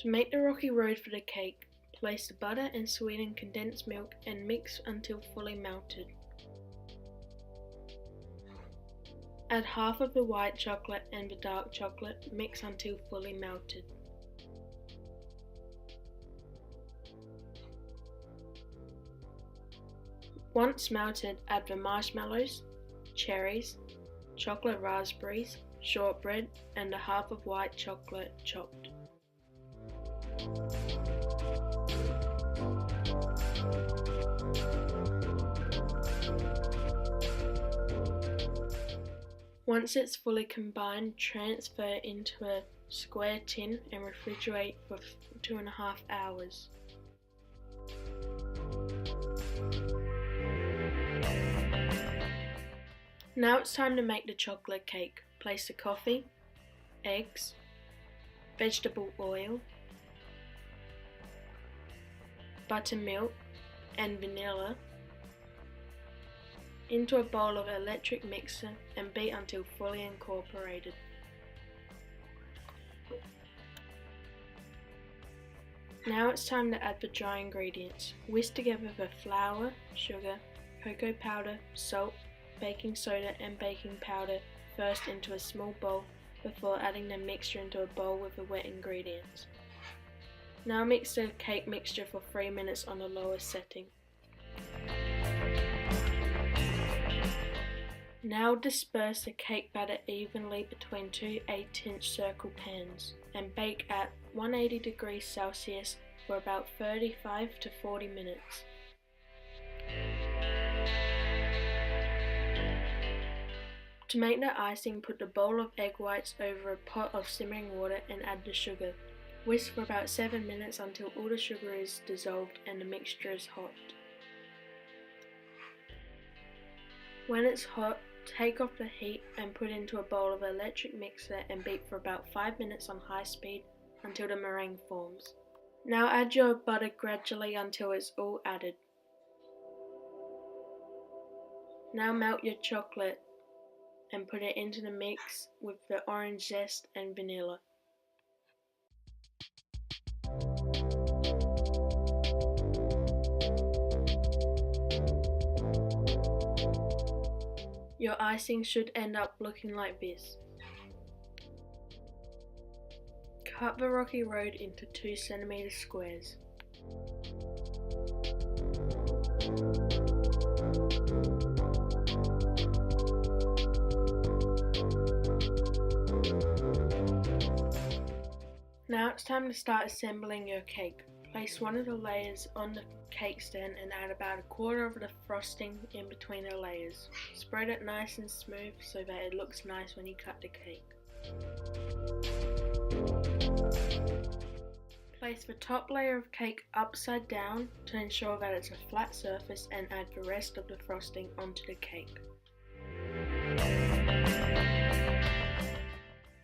To make the rocky road for the cake, place the butter and sweetened condensed milk and mix until fully melted. Add half of the white chocolate and the dark chocolate, mix until fully melted. Once melted, add the marshmallows, cherries, chocolate raspberries, shortbread, and a half of white chocolate chopped. Once it's fully combined, transfer into a square tin and refrigerate for 2.5 hours. Now it's time to make the chocolate cake. Place the coffee, eggs, vegetable oil, buttermilk and vanilla into a bowl of electric mixer and beat until fully incorporated. Now it's time to add the dry ingredients. Whisk together the flour, sugar, cocoa powder, salt, baking soda and baking powder first into a small bowl before adding the mixture into a bowl with the wet ingredients. Now mix the cake mixture for 3 minutes on the lowest setting. Now disperse the cake batter evenly between two 8-inch circle pans and bake at 180 degrees Celsius for about 35 to 40 minutes. To make the icing, put the bowl of egg whites over a pot of simmering water and add the sugar. Whisk for about 7 minutes until all the sugar is dissolved and the mixture is hot. When it's hot, take off the heat and put into a bowl of electric mixer and beat for about 5 minutes on high speed until the meringue forms. Now add your butter gradually until it's all added. Now melt your chocolate and put it into the mix with the orange zest and vanilla. Your icing should end up looking like this. Cut the rocky road into 2 cm squares. Now it's time to start assembling your cake. Place one of the layers on the cake stand and add about 1/4 of the frosting in between the layers. Spread it nice and smooth so that it looks nice when you cut the cake. Place the top layer of cake upside down to ensure that it's a flat surface and add the rest of the frosting onto the cake.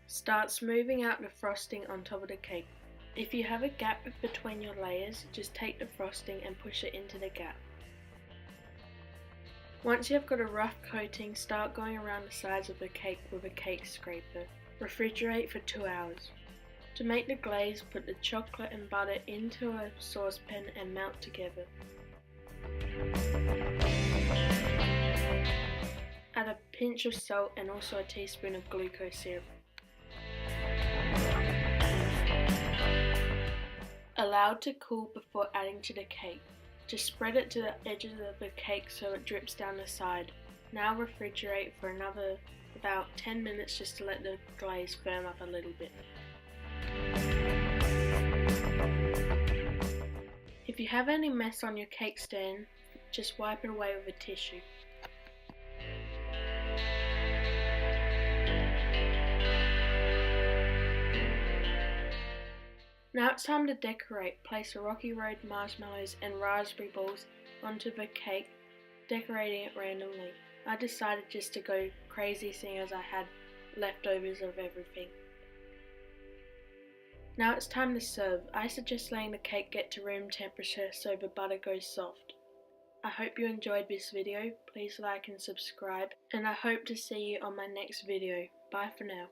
Start smoothing out the frosting on top of the cake. If you have a gap between your layers, just take the frosting and push it into the gap. Once you have got a rough coating, start going around the sides of the cake with a cake scraper. Refrigerate for 2 hours. To make the glaze, put the chocolate and butter into a saucepan and melt together. Add a pinch of salt and also a teaspoon of glucose syrup. Allow it to cool before adding to the cake. Just spread it to the edges of the cake so it drips down the side. Now refrigerate for another about 10 minutes just to let the glaze firm up a little bit. If you have any mess on your cake stand, just wipe it away with a tissue. Now it's time to decorate. Place the Rocky Road marshmallows and raspberry balls onto the cake, decorating it randomly. I decided just to go crazy seeing as I had leftovers of everything. Now it's time to serve. I suggest letting the cake get to room temperature so the butter goes soft. I hope you enjoyed this video. Please like and subscribe, and I hope to see you on my next video. Bye for now.